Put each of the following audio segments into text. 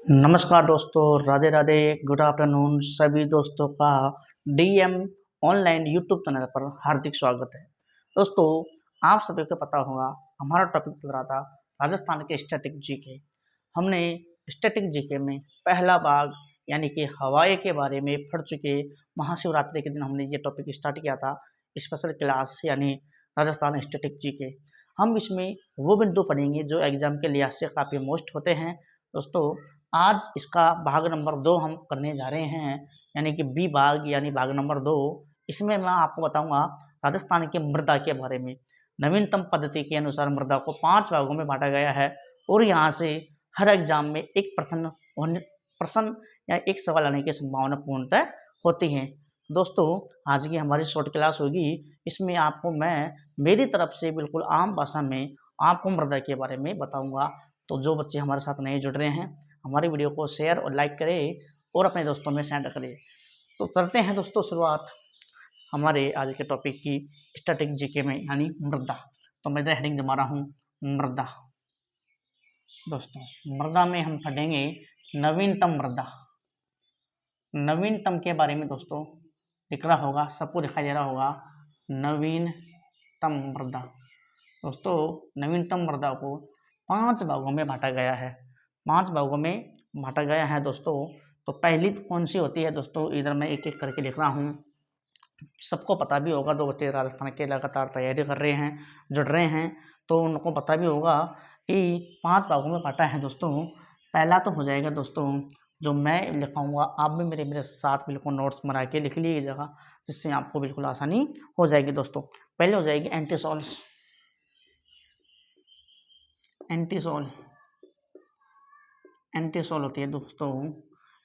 नमस्कार दोस्तों, Radhe Radhe, good afternoon. सभी दोस्तों का डीएम ऑनलाइन यूट्यूब चैनल पर हार्दिक स्वागत है। दोस्तों, आप सभी को पता होगा हमारा टॉपिक चल रहा था राजस्थान के स्टैटिक जीके। हमने स्टैटिक जीके में पहला भाग यानी कि हवाई के बारे में पढ़ चुके। महाशिवरात्रि के दिन हमने ये टॉपिक स्टार्ट किया था, स्पेशल क्लास यानी राजस्थान स्टैटिक जीके। हम इसमें वो बिंदु पढ़ेंगे जो एग्जाम के लिहाज से काफ़ी मोस्ट होते हैं। दोस्तों, आज इसका भाग नंबर 2 हम करने जा रहे हैं, यानी कि बी भाग यानी भाग नंबर 2। इसमें मैं आपको बताऊंगा राजस्थान के मृदा के बारे में। नवीनतम पद्धति के अनुसार मृदा को 5 भागों में बांटा गया है और यहाँ से हर एग्जाम में एक प्रश्न या एक सवाल आने की संभावना पूर्णतः होती है। दोस्तों, आज की हमारी शॉर्ट क्लास होगी। इसमें आपको मैं मेरी तरफ से बिल्कुल आम भाषा में आपको मृदा के बारे में बताऊंगा। तो जो बच्चे हमारे साथ नए जुड़ रहे हैं, हमारी वीडियो को शेयर और लाइक करें और अपने दोस्तों में शेयर करें। तो चलते हैं दोस्तों शुरुआत हमारे आज के टॉपिक की स्टैटिक जीके में, यानी मृदा। तो मैं हेडिंग जमा रहा हूँ मृदा। दोस्तों, मृदा में हम पढ़ेंगे नवीनतम मृदा। नवीनतम के बारे में दोस्तों दिख रहा होगा, सबको दिखाई दे रहा होगा नवीनतम मृदा। दोस्तों, नवीनतम मृदा को 5 भागों में बांटा गया है। 5 भागों में बांटा गया है दोस्तों। तो पहली कौन सी होती है दोस्तों, इधर मैं एक एक करके लिख रहा हूँ। सबको पता भी होगा, जो बच्चे राजस्थान के लगातार तैयारी कर रहे हैं, जुड़ रहे हैं, तो उनको पता भी होगा कि 5 भागों में बांटा है दोस्तों। पहला तो हो जाएगा दोस्तों, जो मैं लिखाऊंगा आप भी मेरे साथ बिल्कुल नोट्स बना के लिख लीजिएगा, जिससे आपको बिल्कुल आसानी हो जाएगी। दोस्तों, पहले हो जाएगी एंटीसोल्स। एंटीसोल होती है दोस्तों,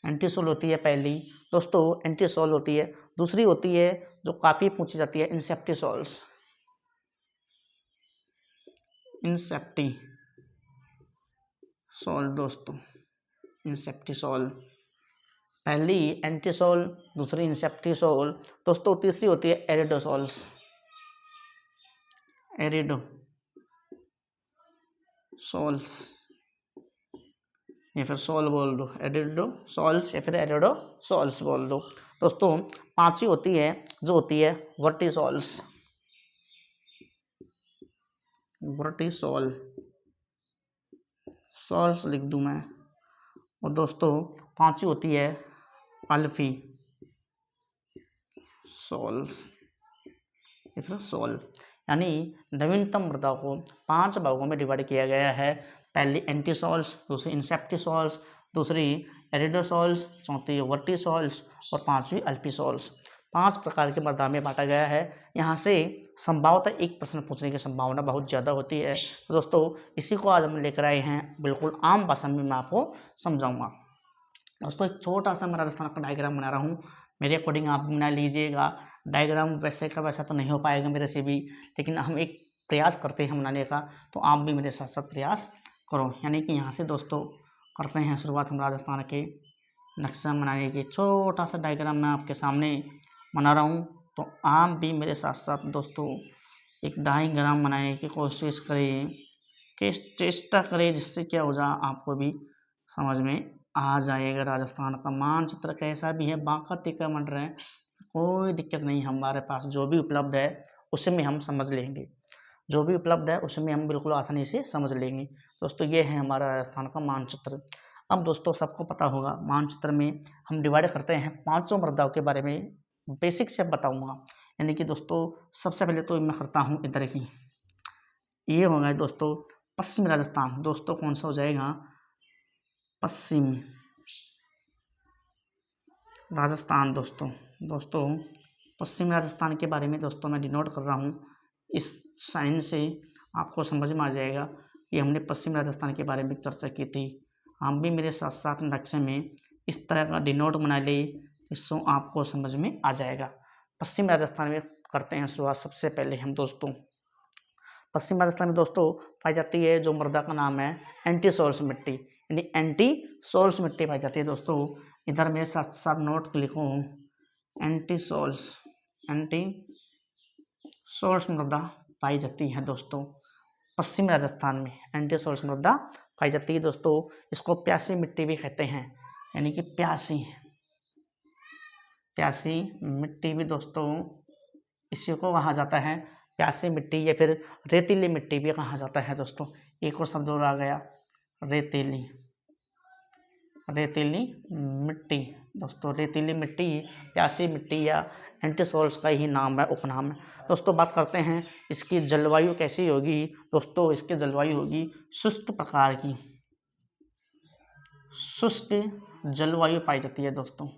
एंटीसोल होती है पहली। दोस्तों, एंटीसोल होती है। दूसरी होती है जो काफ़ी पूछी जाती है, इंसेप्टिसोल्स। दोस्तों, इंसेप्टिसोल पहली एंटीसोल, दूसरी इंसेप्टिसोल। दोस्तों, तीसरी होती है एरिडोसोल्स। या फिर सोल बोल दो, एरिडोसोल्स या फिर एरिडोसोल्स बोल दो। दोस्तों, पांचवी होती है जो होती है वर्टिसोल्स। सोल्स लिख दूं मैं। और दोस्तों, पांचवी होती है अल्फी सोल्स या फिर सोल। यानी नवीनतम मृदा को 5 भागों में डिवाइड किया गया है। पहली एंटीसोल्स, दूसरी इंसेप्टिसोल्स, दूसरी एरिडोसोल्स, चौथी वर्टिसोल्स और पांचवी अल्पीसोल्स। 5 प्रकार के मृदा में बांटा गया है। यहाँ से संभवतः एक प्रश्न पूछने की संभावना बहुत ज़्यादा होती है। तो दोस्तों, इसी को आज हम लेकर आए हैं, बिल्कुल आम भाषा में मैं आपको समझाऊंगा। दोस्तों, एक छोटा सा मैं राजस्थान का डायग्राम बना रहा हूँ, मेरे अकॉर्डिंग आप बना लीजिएगा। डायग्राम वैसे का वैसा तो नहीं हो पाएगा मेरे से भी, लेकिन हम एक प्रयास करते हैं बनाने का, तो आप भी मेरे साथ साथ प्रयास करो। यानी कि यहाँ से दोस्तों करते हैं शुरुआत हम राजस्थान के नक्शा बनाने की। छोटा सा डायग्राम मैं आपके सामने बना रहा हूँ, तो आप भी मेरे साथ साथ दोस्तों एक डायग्राम बनाने की कोशिश करें, कि चेष्टा करें, जिससे क्या हो जाए आपको भी समझ में आ जाएगा राजस्थान का मानचित्र कैसा भी है। बांका तिक्का मंड रहे, कोई दिक्कत नहीं, हमारे पास जो भी उपलब्ध है उसमें हम समझ लेंगे, जो भी उपलब्ध है उसमें हम बिल्कुल आसानी से समझ लेंगे। दोस्तों, ये है हमारा राजस्थान का मानचित्र। अब दोस्तों, सबको पता होगा मानचित्र में हम डिवाइड करते हैं 5 मृदाओं के बारे में बेसिक से बताऊंगा। यानी कि दोस्तों, सबसे पहले तो मैं करता हूँ इधर की, ये हो गया दोस्तों पश्चिमी राजस्थान। दोस्तों, कौन सा हो जाएगा, पश्चिमी राजस्थान। दोस्तों पश्चिमी राजस्थान के बारे में दोस्तों मैं डिनोट कर रहा हूँ। इस साइन से आपको समझ में आ जाएगा कि हमने पश्चिमी राजस्थान के बारे में चर्चा की थी। हम भी मेरे साथ साथ नक्शे में इस तरह का डिनोट बना ले, इससे आपको समझ में आ जाएगा। पश्चिमी राजस्थान में करते हैं शुरुआत। सबसे पहले हम दोस्तों पश्चिम राजस्थान में दोस्तों पाई जाती है जो मृदा का नाम है एंटीसोल्स मिट्टी, यानी एंटीसोल्स मिट्टी पाई जाती है। दोस्तों, इधर मेरे साथ साथ नोट लिखूँ, एंटीसोल्स मृदा पाई जाती है दोस्तों पश्चिमी राजस्थान में। एंटीसोल्स मृदा पाई जाती है दोस्तों, इसको प्यासी मिट्टी भी कहते हैं, यानी कि प्यासी मिट्टी भी दोस्तों इसी को कहा जाता है प्यासी मिट्टी, या फिर रेतीली मिट्टी भी कहा जाता है दोस्तों। एक और शब्द और आ गया, रेतीली मिट्टी दोस्तों। रेतीली मिट्टी प्यासी मिट्टी या एंटीसोल्स का ही नाम है, उपनाम है दोस्तों। बात करते हैं इसकी जलवायु कैसी होगी दोस्तों। इसकी जलवायु होगी शुष्क प्रकार की, शुष्क जलवायु पाई जाती है दोस्तों,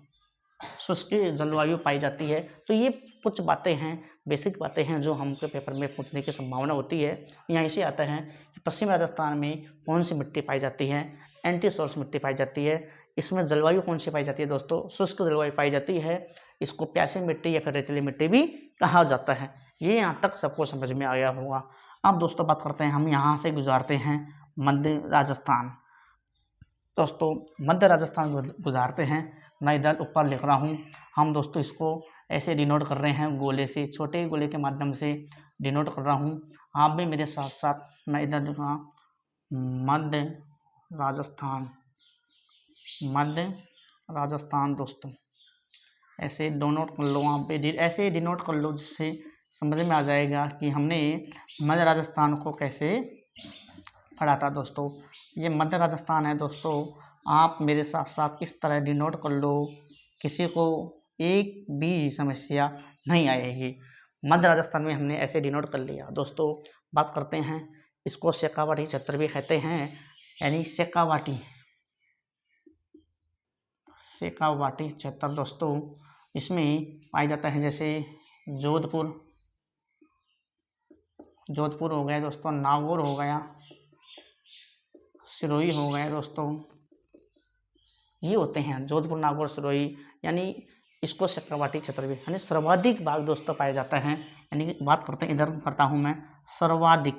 शुष्क जलवायु पाई जाती है। तो ये कुछ बातें हैं, बेसिक बातें हैं जो हमके पेपर में पूछने की संभावना होती है। यहाँ इसे आता है कि पश्चिमी राजस्थान में कौन सी मिट्टी पाई जाती है, एंटीसोल्स मिट्टी पाई जाती है। इसमें जलवायु कौन सी पाई जाती है दोस्तों, शुष्क जलवायु पाई जाती है। इसको प्यासी मिट्टी या फिर रेतीली मिट्टी भी कहा जाता है। ये यहाँ तक सबको समझ में आ गया होगा। अब दोस्तों बात करते हैं, हम यहाँ से गुजारते हैं मध्य राजस्थान दोस्तों। मध्य राजस्थान गुजारते हैं, मैं इधर ऊपर लिख रहा हूँ। हम दोस्तों इसको ऐसे डिनोट कर रहे हैं गोले से, छोटे गोले के माध्यम से डिनोट कर रहा हूँ। आप भी मेरे साथ साथ, मैं इधर लिख रहा मध्य राजस्थान दोस्तों। ऐसे डिनोट कर लो, वहाँ पे ऐसे डिनोट कर लो जिससे समझ में आ जाएगा कि हमने मध्य राजस्थान को कैसे पढ़ा था दोस्तों। ये मध्य राजस्थान है दोस्तों। आप मेरे साथ साथ इस तरह डिनोट कर लो, किसी को एक भी समस्या नहीं आएगी। मध्य राजस्थान में हमने ऐसे डिनोट कर लिया दोस्तों। बात करते हैं, इसको शेखावाटी क्षेत्र भी कहते हैं, यानी शेखावाटी क्षेत्र दोस्तों। इसमें पाया जाता है जैसे जोधपुर हो गया दोस्तों, नागौर हो गया, सिरोही हो गया दोस्तों। ये होते हैं जोधपुर, नागौर, सिरोही, यानी इसको शेखावाटी क्षेत्र भी, यानी सर्वाधिक भाग दोस्तों पाया जाता है। यानी बात करते हैं, इधर करता हूँ मैं, सर्वाधिक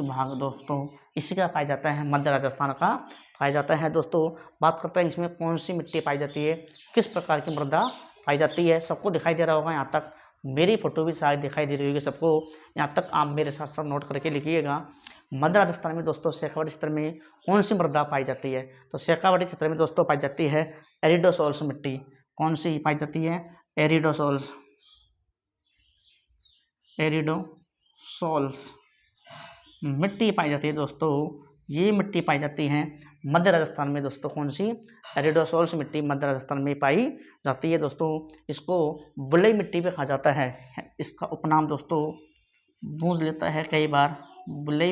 भाग दोस्तों इसी का पाया जाता है, मध्य राजस्थान का पाया जाता है दोस्तों। बात करते हैं इसमें कौन सी मिट्टी पाई जाती है, किस प्रकार की मृदा पाई जाती है। सबको दिखाई दे रहा होगा यहाँ तक, मेरी फोटो भी शायद दिखाई दे रही होगी सबको। यहाँ तक आप मेरे साथ साथ नोट करके लिखिएगा। मध्य राजस्थान में दोस्तों शेखावाटी क्षेत्र में कौन सी मृदा पाई जाती है, तो शेखावाटी क्षेत्र में दोस्तों पाई जाती है एरिडोसोल्स मिट्टी। कौन सी पाई जाती है, एरिडोसोल्स मिट्टी पाई जाती है दोस्तों। ये मिट्टी पाई जाती है मध्य राजस्थान में दोस्तों। कौन सी, एरिडोसोल्स मिट्टी मध्य राजस्थान में पाई जाती है दोस्तों। इसको बलुई मिट्टी भी कहा जाता है। इसका उपनाम दोस्तों गूंज लेता है कई बार, बलुई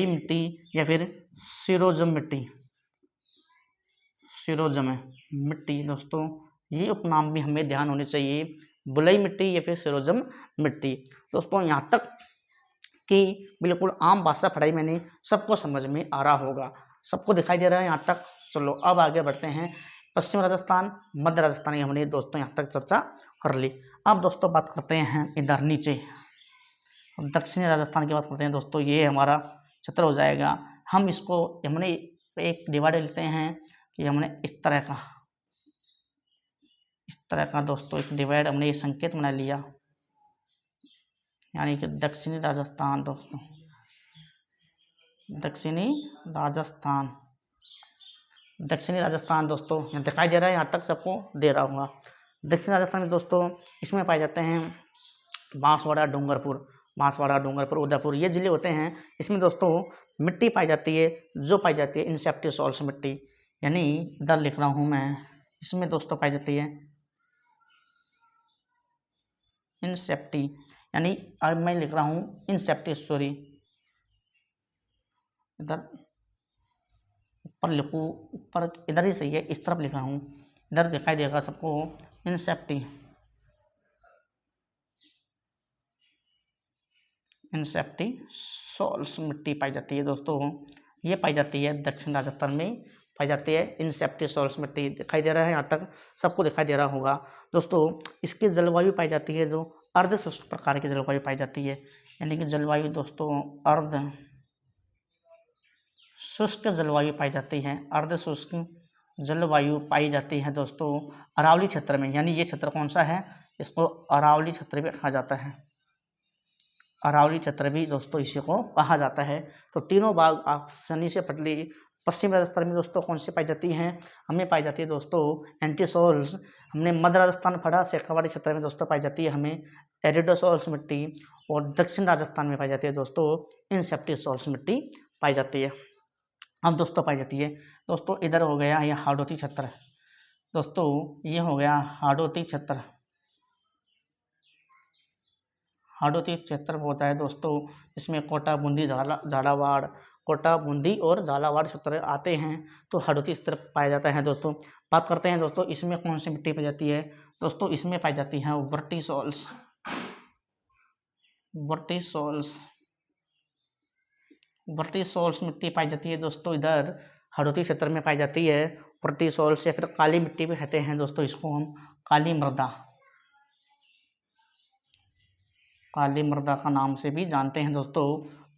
मिट्टी या फिर सिरोजम मिट्टी दोस्तों। ये उपनाम भी हमें ध्यान होने चाहिए, बलुई मिट्टी या फिर सिरोजम मिट्टी दोस्तों। यहाँ तक कि बिल्कुल आम भाषा पढ़ाई मैंने सबको समझ में आ रहा होगा, सबको दिखाई दे रहा है यहाँ तक। चलो अब आगे बढ़ते हैं। पश्चिम राजस्थान, मध्य राजस्थान की हमने दोस्तों यहाँ तक चर्चा कर ली। अब दोस्तों बात करते हैं इधर नीचे, दक्षिणी राजस्थान की बात करते हैं दोस्तों। ये हमारा क्षेत्र हो जाएगा। हम इसको हमने एक डिवाइड लेते हैं कि हमने इस तरह का दोस्तों एक डिवाइड, हमने ये संकेत बना लिया, यानी कि दक्षिणी राजस्थान दोस्तों। दक्षिणी राजस्थान दोस्तों यहाँ दिखाई दे रहा है, यहाँ तक सबको दे रहा होगा। दक्षिण राजस्थान में दोस्तों इसमें पाए जाते हैं बांसवाड़ा, डूंगरपुर, उदयपुर, ये जिले होते हैं। इसमें दोस्तों मिट्टी पाई जाती है, जो पाई जाती है इंसेप्टिसोल्स मिट्टी, यानी इधर लिख रहा हूँ मैं, इसमें दोस्तों पाई जाती है इंसेप्टी, यानी अब मैं लिख रहा हूँ इंसेप्टिस, सॉरी इधर ऊपर लिखूँ, ऊपर इधर ही सही है, इस तरफ लिख रहा हूँ, इधर दिखाई देगा सबको इंसेप्टिसोल्स मिट्टी पाई जाती है दोस्तों। ये पाई जाती है दक्षिण राजस्थान में पाई जाती है इंसेप्टिसोल्स मिट्टी। दिखाई दे रहा है यहाँ तक सबको दिखाई दे रहा होगा दोस्तों। इसकी जलवायु पाई जाती है जो अर्ध शुष्क प्रकार की जलवायु पाई जाती है, यानी कि जलवायु दोस्तों अर्ध शुष्क जलवायु पाई जाती है, अर्ध शुष्क जलवायु पाई जाती है दोस्तों अरावली क्षेत्र में। यानी ये क्षेत्र कौन सा है, इसको अरावली क्षेत्र भी कहा जाता है। अरावली क्षेत्र भी दोस्तों इसी को कहा जाता है। तो तीनों भाग आसानी से पटली पश्चिम राजस्थान में दोस्तों कौन सी पाई जाती हैं? हमें पाई जाती है दोस्तों एंटीसोल्स। हमने मध्य राजस्थान पढ़ा, शेखावाड़ी क्षेत्र में दोस्तों पाई जाती है हमें एरिडोसोल्स मिट्टी, और दक्षिण राजस्थान में पाई जाती है दोस्तों इंसेप्टिसोल्स मिट्टी पाई जाती है। अब दोस्तों पाई जाती है दोस्तों इधर हो गया ये हाड़ौती क्षेत्र, दोस्तों ये हो गया हाड़ौती क्षेत्र। हाड़ौती क्षेत्र होता है दोस्तों, इसमें कोटा, बूंदी, झालावाड़, कोटा, बूंदी और झालावाड़ क्षेत्र आते हैं, तो हाड़ौती क्षेत्र पाया जाता है दोस्तों। बात करते हैं दोस्तों इसमें कौन सी मिट्टी पाई जाती है? दोस्तों इसमें पाई जाती है वर्टिसोल्स। वर्टिसोल्स मिट्टी पाई जाती है दोस्तों इधर हाड़ौती क्षेत्र में पाई जाती है वर्टिसोल्स, या फिर काली मिट्टी भी कहते हैं दोस्तों इसको हम, काली मृदा, काली मृदा का नाम से भी जानते हैं दोस्तों,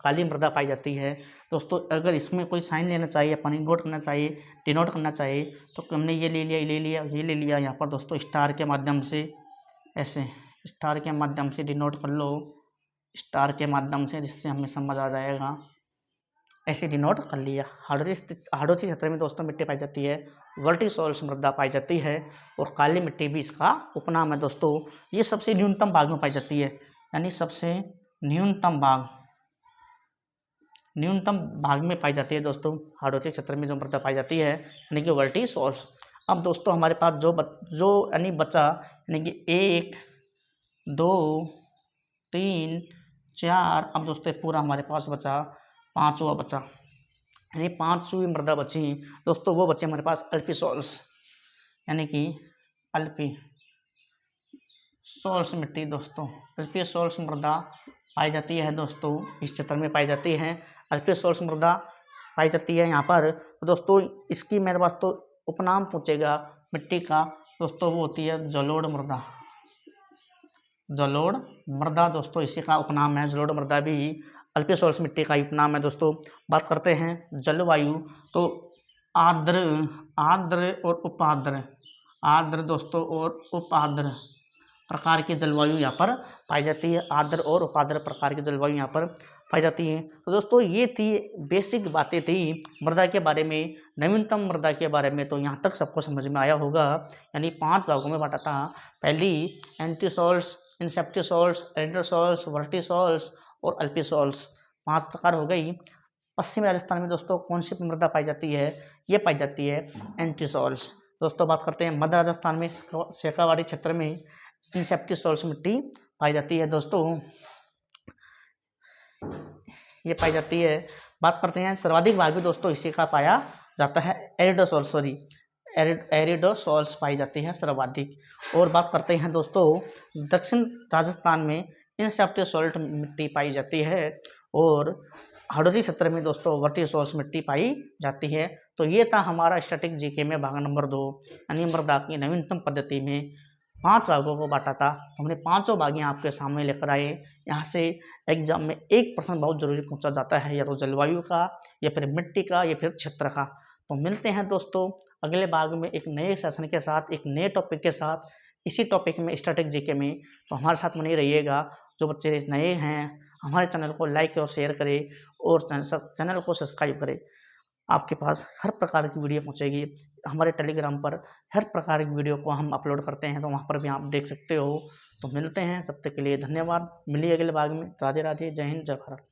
काली मृदा पाई जाती है दोस्तों। अगर इसमें कोई साइन लेना चाहिए, अपन नोट करना चाहिए, डिनोट करना चाहिए, तो हमने ये ले लिया, ये ले लिया, ये ले लिया, यहाँ पर दोस्तों स्टार के माध्यम से, ऐसे स्टार के माध्यम से डिनोट कर लो, स्टार के माध्यम से, जिससे हमें समझ आ जाएगा, ऐसे डिनोट कर लिया। हाड़ौती क्षेत्र में दोस्तों मिट्टी पाई जाती है वर्टिसोल्स मृदा पाई जाती है, और काली मिट्टी भी इसका उपनाम है दोस्तों। ये सबसे न्यूनतम भाग में पाई जाती है, यानी सबसे न्यूनतम भाग में पाई जाती है दोस्तों हाड़ौती क्षेत्र में जो मृदा पाई जाती है, यानी कि वर्टिसोल्स। अब दोस्तों हमारे पास जो यानी बचा, यानी कि 1 2 3 4, अब दोस्तों पूरा हमारे पास बचा 5वां बचा, यानी 5वीं मृदा बची दोस्तों, वो बचे हमारे पास अल्पिसोल्स, यानी कि अल्पिसोल्स मिट्टी दोस्तों। अल्पिसोल्स मृदा पाई जाती है दोस्तों, इस क्षेत्र में पाई जाती है अल्पिसोल्स मृदा पाई जाती है यहाँ पर दोस्तों। इसकी मेरे पास तो उपनाम पूछेगा मिट्टी का दोस्तों, वो होती है जलोढ़ मृदा। जलोढ़ मृदा दोस्तों इसी का उपनाम है, जलोढ़ मृदा भी अल्पिसोल्स मिट्टी का उपनाम है दोस्तों। बात करते हैं जलवायु, तो आर्द्र और उपार्द्र, आर्द्र दोस्तों और उपार्द्र प्रकार की जलवायु यहाँ पर पाई जाती है, आर्द्र और उपार्द्र प्रकार की जलवायु यहाँ पर पाई जाती है। तो दोस्तों ये थी बेसिक बातें थी मृदा के बारे में, नवीनतम मृदा के बारे में, तो यहाँ तक सबको समझ में आया होगा। यानी 5 भागों में बांटा था, पहली एंटीसोल्स, इंसेप्टिसोल्स, एरिडोसोल्स, वर्टिसोल्स और अल्पिसोल्स, 5 प्रकार हो गई। पश्चिमी राजस्थान में दोस्तों कौन सी मृदा पाई जाती है? ये पाई जाती है एंटीसोल्स। दोस्तों बात करते हैं मध्य राजस्थान में शेखावाड़ी क्षेत्र में इंसेप्टिसोल्स मिट्टी पाई जाती है दोस्तों, ये पाई जाती है। बात करते हैं सर्वाधिक भाग भी दोस्तों इसी का पाया जाता है एरिडोसोल्स, एरिडोसोल्स पाई जाती है सर्वाधिक। और बात करते हैं दोस्तों दक्षिण राजस्थान में इंसेप्टिसोल्ट मिट्टी पाई जाती है, और हाड़ौती क्षेत्र में दोस्तों वर्टिसोल्स मिट्टी पाई जाती है। तो ये था हमारा स्टैटिक जीके में भाग नंबर 2, यानी मृदा की नवीनतम पद्धति में 5 भागों को बांटा था। तो हमने 5 भाग यहाँ आपके सामने लेकर आए। यहाँ से एग्जाम में 1 प्रश्न बहुत जरूरी पूछा जाता है, या तो जलवायु का, या फिर मिट्टी का, या फिर क्षेत्र का। तो मिलते हैं दोस्तों अगले भाग में एक नए सेशन के साथ, एक नए टॉपिक के साथ, इसी टॉपिक में स्टैटिक जीके में। तो हमारे साथ बने रहिएगा। जो बच्चे नए हैं हमारे चैनल को लाइक और शेयर करें, और चैनल को सब्सक्राइब करें। आपके पास हर प्रकार की वीडियो पहुंचेगी। हमारे टेलीग्राम पर हर प्रकार की वीडियो को हम अपलोड करते हैं, तो वहां पर भी आप देख सकते हो। तो मिलते हैं, तब तक के लिए धन्यवाद। मिलिए अगले भाग में। राधे राधे, जय हिंद, जय भारत।